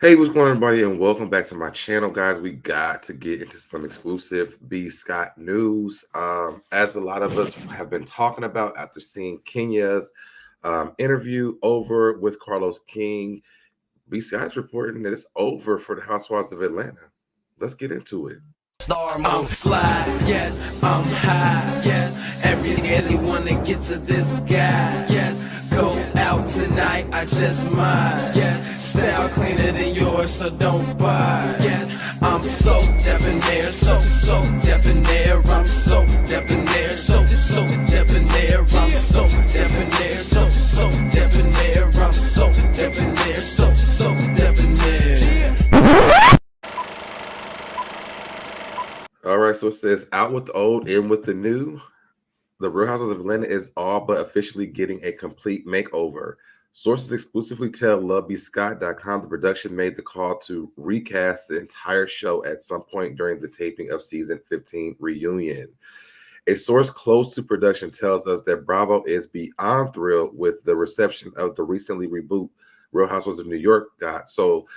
Hey, what's going on, everybody, and welcome back to my channel, guys. We got to get into some exclusive B. Scott news. As a lot of us have been talking about after seeing Kenya's interview over with Carlos King, B. Scott's reporting that it's over for the Housewives of Atlanta. Let's get into it. I'm fly, yes, I'm high, yes. Everyone that get to this guy, yes. Go out tonight, I just might, yes. Style cleaner than yours, so don't buy, yes. I'm so debonair, so debonair. I'm so debonair, so debonair. I'm so debonair, so debonair. I'm so debonair, so debonair. All right, so it says out with the old, in with the new. The Real Housewives of Atlanta is all but officially getting a complete makeover. Sources exclusively tell LoveBScott.com the production made the call to recast the entire show at some point during the taping of season 15 reunion. A source close to production tells us that Bravo is beyond thrilled with the reception of the recently reboot Real Housewives of New York got. So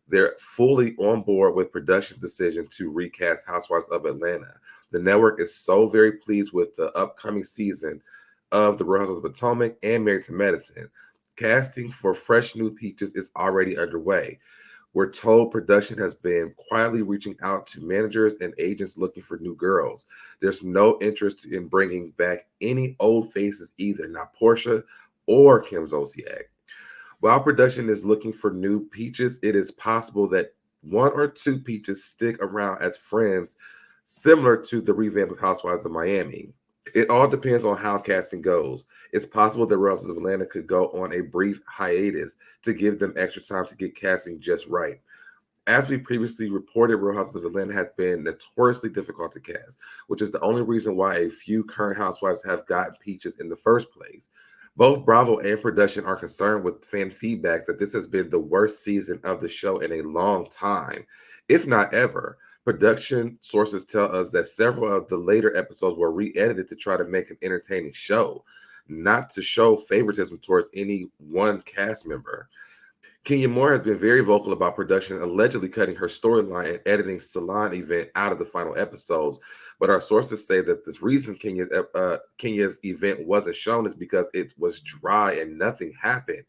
they're fully on board with production's decision to recast Housewives of Atlanta. The network is so very pleased with the upcoming season of The Real Housewives of Potomac and Married to Medicine. Casting for fresh new peaches is already underway. We're told production has been quietly reaching out to managers and agents looking for new girls. There's no interest in bringing back any old faces either, not Portia or Kim Zolciak. While production is looking for new peaches, it is possible that one or two peaches stick around as friends, similar to the revamp of Housewives of Miami. It all depends on how casting goes. It's possible that Real Housewives of Atlanta could go on a brief hiatus to give them extra time to get casting just right. As we previously reported, Real Housewives of Atlanta has been notoriously difficult to cast, which is the only reason why a few current housewives have gotten peaches in the first place. Both Bravo and production are concerned with fan feedback that this has been the worst season of the show in a long time, if not ever. Production sources tell us that several of the later episodes were re-edited to try to make an entertaining show, not to show favoritism towards any one cast member. Kenya Moore has been very vocal about production allegedly cutting her storyline and editing salon event out of the final episodes. But our sources say that the reason Kenya's event wasn't shown is because it was dry and nothing happened,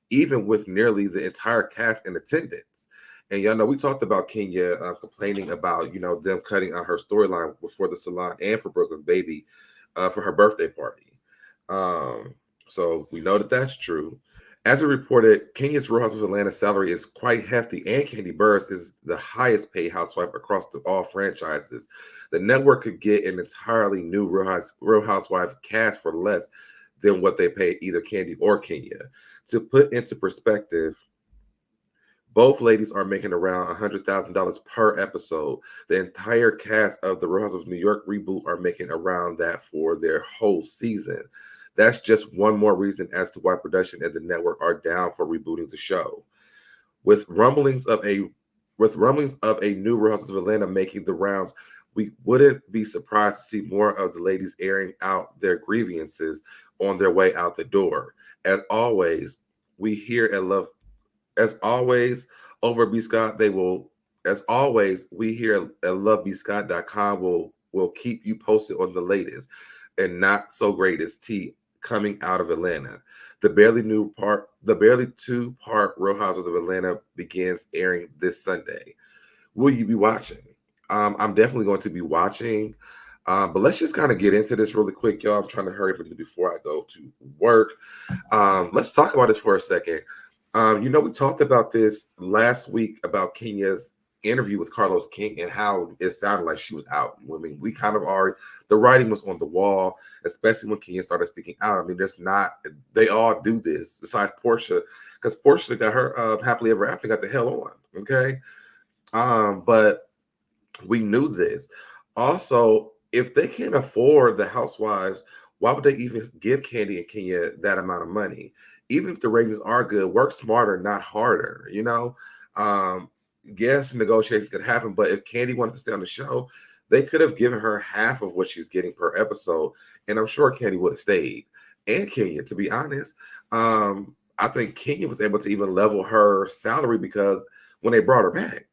even with nearly the entire cast in attendance. And y'all know we talked about Kenya complaining about them cutting out her storyline before the salon and for Brooklyn's baby for her birthday party. So we know that that's true. As we reported, Kenya's Real Housewives of Atlanta salary is quite hefty, and Candy Burris is the highest paid housewife across all franchises. The network could get an entirely new Real Housewife cast for less than what they pay either Candy or Kenya. To put into perspective, both ladies are making around $100,000 per episode. The entire cast of the Real Housewives of New York reboot are making around that for their whole season. That's just one more reason as to why production and the network are down for rebooting the show. With rumblings of a new Real Housewives of Atlanta making the rounds, we wouldn't be surprised to see more of the ladies airing out their grievances on their way out the door. As always, we here at Love as always, over at B Scott, as always, we here at LoveBScott.com will keep you posted on the latest and not so greatest tea coming out of Atlanta. The barely 2-part Real Housewives of Atlanta begins airing this Sunday. Will you be watching? I'm definitely going to be watching. But let's just kind of get into this really quick, y'all. I'm trying to hurry up before I go to work. Let's talk about this for a second. We talked about this last week about Kenya's interview with Carlos King and how it sounded like she was out. I mean, we kind of are, the writing was on the wall, especially when Kenya started speaking out. I mean, they all do this besides Portia, because Portia got her happily ever after, got the hell on. Okay. But we knew this. Also, if they can't afford the housewives, why would they even give Candy and Kenya that amount of money? Even if the ratings are good, work smarter, not harder. Yes, negotiations could happen, but if Candy wanted to stay on the show, they could have given her half of what she's getting per episode, and I'm sure Candy would have stayed. And Kenya, to be honest, I think Kenya was able to even level her salary because when they brought her back.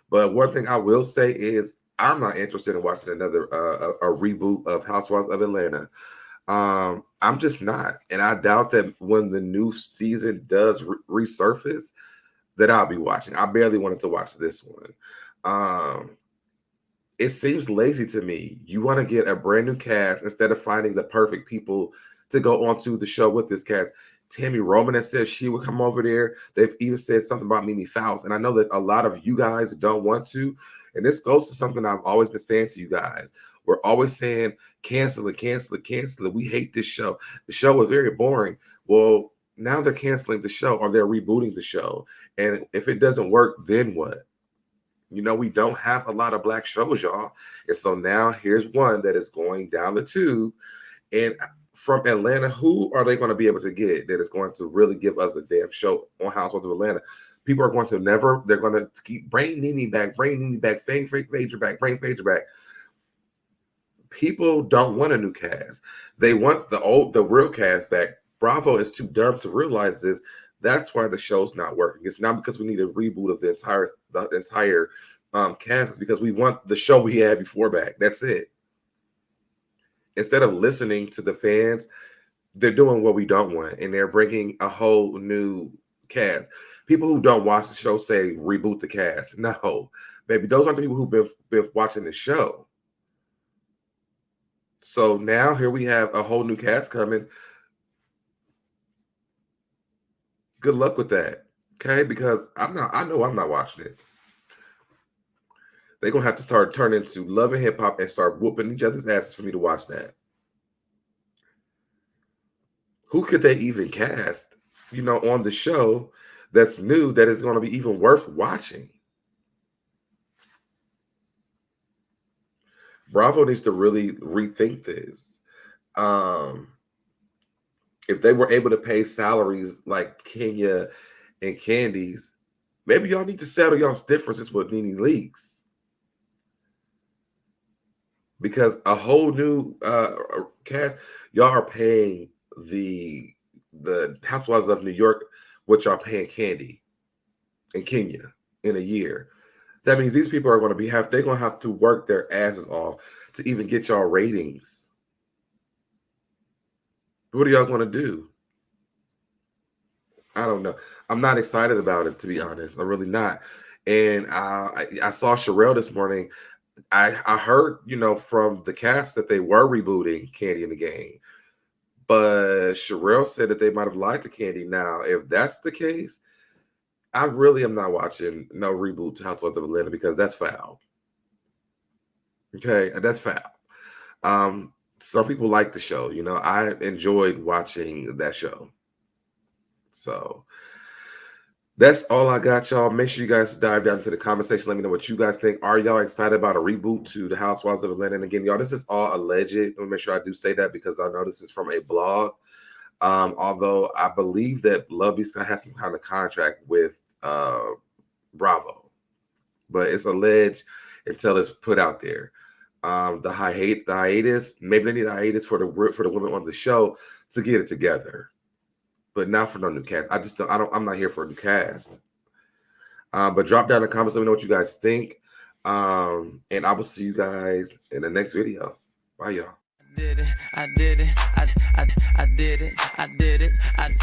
But one thing I will say is I'm not interested in watching another a reboot of Housewives of Atlanta. I'm just not, and I doubt that when the new season does resurface, that I'll be watching. I barely wanted to watch this one. It seems lazy to me. You want to get a brand new cast instead of finding the perfect people to go onto the show with this cast. Tammy Roman has said she would come over there. They've even said something about Mimi Faust. And I know that a lot of you guys don't want to. And this goes to something I've always been saying to you guys. We're always saying, cancel it, cancel it, cancel it. We hate this show. The show was very boring. Well, now they're canceling the show or they're rebooting the show. And if it doesn't work, then what? You know, we don't have a lot of black shows, y'all. And so now here's one that is going down the tube. And from Atlanta, who are they going to be able to get that is going to really give us a damn show on Housewives of Atlanta? People are going to they're going to keep bring Nene back, bring Phaedra back, bring Phaedra back. People don't want a new cast. They want the real cast back. Bravo is too dumb to realize this. That's why the show's not working. It's not because we need a reboot of the entire cast. It's because we want the show we had before back. That's it. Instead of listening to the fans, they're doing what we don't want, and they're bringing a whole new cast. People who don't watch the show say reboot the cast. No, baby, those aren't the people who've been watching the show. So now here we have a whole new cast coming. Good luck with that, okay? Because I know I'm not watching it. They're gonna have to start turning to Love and Hip Hop and start whooping each other's asses for me to watch that. Who could they even cast, on the show that's new that is going to be even worth watching? Bravo needs to really rethink this. If they were able to pay salaries like Kenya and Candice, maybe y'all need to settle y'all's differences with Nene Leakes. Because a whole new cast, y'all are paying the Housewives of New York what y'all paying Candy and Kenya in a year. That means these people are going to they're going to have to work their asses off to even get y'all ratings. What are y'all going to do? I don't know. I'm not excited about it, to be honest. I'm really not. And I saw Sherelle this morning. I heard, from the cast that they were rebooting Candy in the Game. But Sherelle said that they might have lied to Candy. Now, if that's the case, I really am not watching no reboot to Housewives of Atlanta because that's foul. Okay, that's foul. Some people like the show. I enjoyed watching that show. So that's all I got, y'all. Make sure you guys dive down into the comment section. Let me know what you guys think. Are y'all excited about a reboot to the Housewives of Atlanta? And again, y'all, this is all alleged. Let me make sure I do say that because I know this is from a blog. Although I believe that Love B. Scott has some kind of contract with Bravo. But it's alleged until it's put out there. The hiatus, maybe they need a hiatus for the women on the show to get it together. But not for no new cast. I'm not here for a new cast. But drop down in the comments. Let me know what you guys think. And I will see you guys in the next video. Bye, y'all. I did it. I did it. I did it. I did it.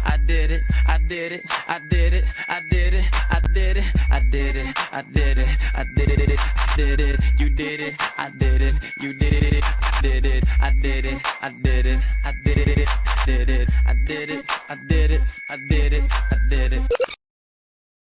I did it. I did it. I did it. I did it. I did it. I did it. I did it. Did it. You did it. I did it. You did it. Did it. I did it. I did it. I did it. Did it. I did it. I did it. I did it. I did it.